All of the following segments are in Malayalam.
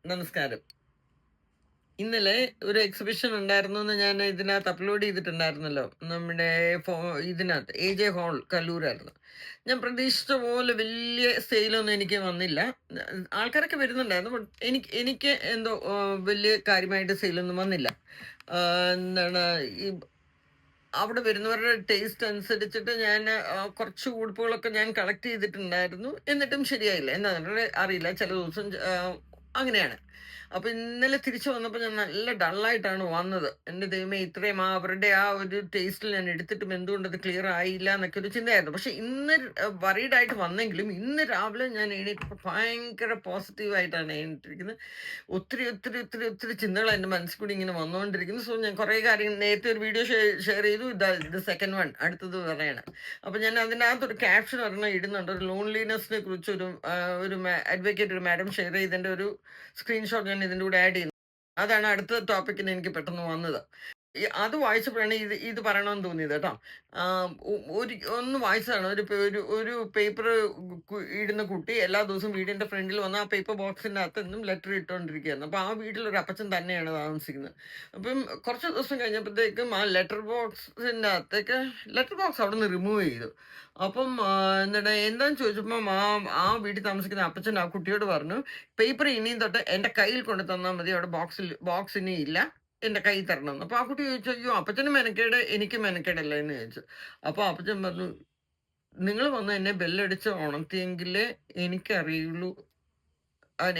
നമസ്കാരം. ഇന്നലെ ഒരു എക്സിബിഷൻ ഉണ്ടായിരുന്നുന്ന് ഞാൻ ഇതിനകത്ത് അപ്ലോഡ് ചെയ്തിട്ടുണ്ടായിരുന്നല്ലോ. നമ്മുടെ ഫോ ഇതിനകത്ത് എജെ ഹാൾ കല്ലൂരായിരുന്നു. ഞാൻ പ്രതീക്ഷിച്ച പോലെ വലിയ സെയിലൊന്നും എനിക്ക് വന്നില്ല. ആൾക്കാരൊക്കെ വരുന്നുണ്ടായിരുന്നു. ബട്ട് എനിക്ക് എന്തോ വലിയ കാര്യമായിട്ട് സെയിലൊന്നും വന്നില്ല. എന്താണ് ഈ അവിടെ വരുന്നവരുടെ ടേസ്റ്റ് അനുസരിച്ചിട്ട് ഞാൻ കുറച്ച് ഉടുപ്പുകളൊക്കെ ഞാൻ കളക്ട് ചെയ്തിട്ടുണ്ടായിരുന്നു. എന്നിട്ടും ശരിയായില്ല. എന്താണെന്ന് അറിയില്ല. ചില ദിവസം അങ്ങനെയാണ്. അപ്പൊ ഇന്നലെ തിരിച്ചു വന്നപ്പോൾ ഞാൻ നല്ല ഡള്ളായിട്ടാണ് വന്നത്. എന്റെ ദൈവമേ, ഇത്രയും അവരുടെ ആ ഒരു ടേസ്റ്റിൽ ഞാൻ എടുത്തിട്ടും എന്തുകൊണ്ട് അത് ക്ലിയർ ആയില്ല എന്നൊക്കെ ഒരു ചിന്തയായിരുന്നു. പക്ഷെ ഇന്ന് വറീഡ് ആയിട്ട് വന്നെങ്കിലും ഇന്ന് രാവിലെ ഞാൻ എണീറ്റപ്പോൾ ഭയങ്കര പോസിറ്റീവായിട്ടാണ് എണീറ്റിരിക്കുന്നത്. ഒത്തിരി ഒത്തിരി ഒത്തിരി ഒത്തിരി ചിന്തകൾ എൻ്റെ മനസ്സിൽ കൂടി ഇങ്ങനെ വന്നുകൊണ്ടിരിക്കുന്നു. സോ ഞാൻ കുറേ കാര്യങ്ങൾ നേരത്തെ ഒരു വീഡിയോ ഷെയർ ചെയ്തു. ഇത് സെക്കൻഡ് വൺ, അടുത്തത് പറയാണ്. അപ്പൊ ഞാൻ അതിനകത്തൊരു ക്യാപ്ഷൻ ഒരെണ്ണം ഇടുന്നുണ്ട്. ഒരു ലോൺലിനെസ്സിനെ കുറിച്ച് ഒരു അഡ്വക്കേറ്റ് ഒരു മാഡം ഷെയർ ചെയ്തതിന്റെ ഒരു സ്ക്രീൻഷോട്ട് ഞാൻ ഇതിൻ്റെ കൂടെ ആഡ് ചെയ്യുന്നു. അതാണ് അടുത്ത ടോപ്പിക്കിന് എനിക്ക് പെട്ടെന്ന് വന്നത്. അത് വായിച്ചപ്പോഴാണ് ഇത് പറയണമെന്ന് തോന്നിയത് കേട്ടോ. ഒന്ന് വായിച്ചതാണ്. ഒരു പേപ്പർ ഇടുന്ന കുട്ടി എല്ലാ ദിവസവും വീടിന്റെ ഫ്രണ്ടിൽ വന്ന് ആ പേപ്പർ ബോക്സിന്റെ അകത്ത് നിന്നും ലെറ്റർ ഇട്ടുകൊണ്ടിരിക്കുകയായിരുന്നു. അപ്പൊ ആ വീട്ടിൽ ഒരു അപ്പച്ചൻ തന്നെയാണ് താമസിക്കുന്നത്. അപ്പം കുറച്ച് ദിവസം കഴിഞ്ഞപ്പോഴത്തേക്കും ആ ലെറ്റർ ബോക്സ് അവിടെ നിന്ന് റിമൂവ് ചെയ്തു. അപ്പം എന്താന്ന് ചോദിച്ചപ്പം ആ വീട്ടിൽ താമസിക്കുന്ന അപ്പച്ചൻ ആ കുട്ടിയോട് പറഞ്ഞു, പേപ്പർ ഇനിയും തൊട്ട് എന്റെ കയ്യിൽ കൊണ്ട് തന്നാൽ മതി, അവിടെ ബോക്സ് ഇനി ഇല്ല, എന്റെ കൈ തരണം. അപ്പൊ ആ കുട്ടി ചോദിച്ചു, അയ്യോ അപ്പച്ചന് മെനക്കേട് എനിക്ക് മെനക്കേടല്ലേ എന്ന് ചോദിച്ചു. അപ്പൊ അപ്പച്ചൻ പറഞ്ഞു, നിങ്ങൾ വന്ന് എന്നെ ബെല്ലടിച്ച് ഉണർത്തിയെങ്കിലേ എനിക്കറിയുള്ളൂ,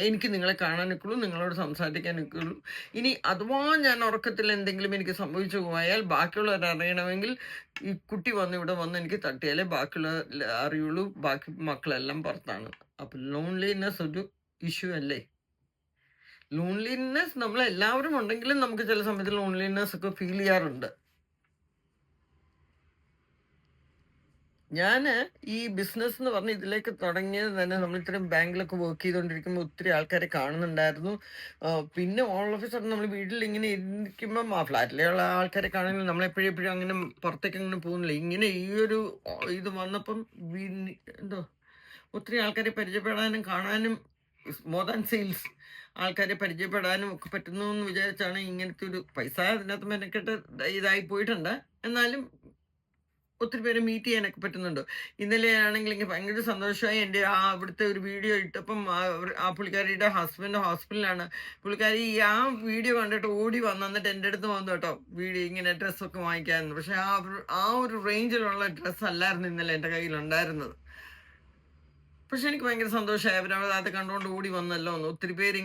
എനിക്ക് നിങ്ങളെ കാണാൻ നിൽക്കുള്ളൂ, നിങ്ങളോട് സംസാരിക്കാൻ നിൽക്കുള്ളൂ. ഇനി അഥവാ ഞാൻ ഉറക്കത്തിൽ എന്തെങ്കിലും എനിക്ക് സംഭവിച്ചു പോയാൽ ബാക്കിയുള്ളവർ അറിയണമെങ്കിൽ ഈ കുട്ടി വന്ന് ഇവിടെ വന്ന് എനിക്ക് തട്ടിയാലേ ബാക്കിയുള്ളവർ അറിയുള്ളൂ, ബാക്കി മക്കളെല്ലാം പുറത്താണ്. അപ്പൊ ലോൺലിനെസ് ഒരു ഇഷ്യൂ അല്ലേ? ലോൺലിനെസ് നമ്മളെല്ലാവരും ഉണ്ടെങ്കിലും നമുക്ക് ചില സമയത്ത് ലോൺലിനെസ് ഒക്കെ ഫീൽ ചെയ്യാറുണ്ട്. ഞാൻ ഈ ബിസിനസ് എന്ന് പറഞ്ഞ് ഇതിലേക്ക് തുടങ്ങിയത് തന്നെ നമ്മൾ ഇത്രയും ബാങ്കിലൊക്കെ വർക്ക് ചെയ്തുകൊണ്ടിരിക്കുമ്പോൾ ഒത്തിരി ആൾക്കാരെ കാണുന്നുണ്ടായിരുന്നു. പിന്നെ ഓൾ ഓഫ് എ സഡൻ നമ്മൾ വീട്ടിൽ ഇങ്ങനെ ഇരിക്കുമ്പം ആ ഫ്ലാറ്റിലുള്ള ആൾക്കാരെ കാണുമെങ്കിൽ നമ്മൾ എപ്പോഴും അങ്ങനെ പുറത്തേക്ക് അങ്ങനെ പോകുന്നില്ല. ഇങ്ങനെ ഈ ഒരു ഇത് വന്നപ്പം എന്തോ ഒത്തിരി ആൾക്കാരെ പരിചയപ്പെടാനും കാണാനും, മോർ ദാൻ സെയിൽസ്, ആൾക്കാരെ പരിചയപ്പെടാനും ഒക്കെ പറ്റുന്നു എന്ന് വിചാരിച്ചാണ് ഇങ്ങനത്തെ ഒരു പൈസ അതിനകത്ത് മെനക്കെട്ട് ഇതായി പോയിട്ടുണ്ട്. എന്നാലും ഒത്തിരി പേരെ മീറ്റ് ചെയ്യാനൊക്കെ പറ്റുന്നുണ്ട്. ഇന്നലെ ആണെങ്കിൽ എനിക്ക് ഭയങ്കര സന്തോഷമായി. എൻ്റെ അവിടുത്തെ ഒരു വീഡിയോ ഇട്ടപ്പം ആ പുള്ളിക്കാരിയുടെ ഹസ്ബൻഡ് ഹോസ്പിറ്റലിലാണ്. പുള്ളിക്കാരി ആ വീഡിയോ കണ്ടിട്ട് ഓടി വന്നിട്ട് എൻ്റെ അടുത്ത് വന്നു കേട്ടോ, വീഡിയോ ഇങ്ങനെ ഡ്രസ്സൊക്കെ വാങ്ങിക്കാമെന്ന്. പക്ഷെ ആ ഒരു റേഞ്ചിലുള്ള ഡ്രസ്സ് അല്ലായിരുന്നു ഇന്നലെ എൻ്റെ കയ്യിലുണ്ടായിരുന്നത്. പക്ഷെ എനിക്ക് ഭയങ്കര സന്തോഷമായി. അവരത് കണ്ടുകൊണ്ട് ഓടി വന്നല്ലോ എന്ന്. ഒത്തിരി പേര്